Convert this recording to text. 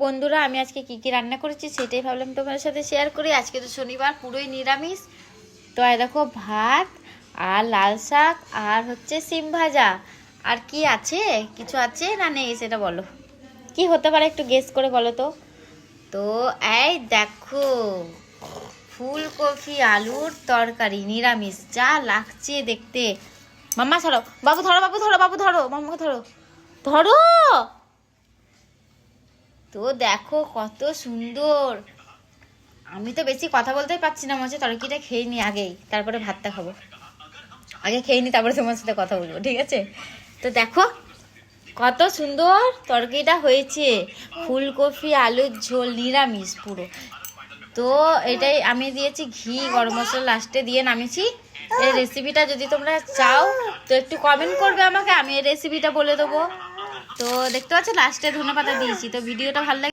বন্ধুরা আমি আজকে কি কি রান্না করেছি সেটাই ভাবলাম তোমাদের সাথে শেয়ার করি। আজকে তো শনিবার, পুরোই নিরামিষ। তো এই দেখো ভাত আর লাল শাক আর হচ্ছে সিম ভাজা। আর কি আছে, কিছু আছে না নেই সেটা বলো, কি হতে পারে একটু গেস করে বলো তো। তো এই দেখো, ফুলকপি আলুর তরকারি নিরামিষ, যা লাগছে দেখতে। মাম্মা ধরো, বাবু ধরো, বাবু ধরো, বাবু ধরো, মাম্মাকে ধরো, ধরো। তো দেখো কত সুন্দর। আমি তো বেশি কথা বলতেই পারছি না, মনে হচ্ছে তরকারিটা খেয়ে নি আগেই, তারপরে ভাতটা খাবো। আগে খেয়ে নি তারপরে তোমার সাথে কথা বলবো, ঠিক আছে? তো দেখো কত সুন্দর তরকারিটা হয়েছে, ফুলকপি আলুর ঝোল নিরামিষ পুরো। তো এটাই আমি দিয়েছি ঘি, গরম মশলা লাস্টে দিয়ে নামিয়েছি। এই রেসিপিটা যদি তোমরা চাও তো একটু কমেন্ট করবে আমাকে, আমি এই রেসিপিটা বলে দেবো। তো দেখতে পাচ্ছ লাস্টে ধনেপাতা দিয়েছি। তো ভিডিওটা ভালো লাগে।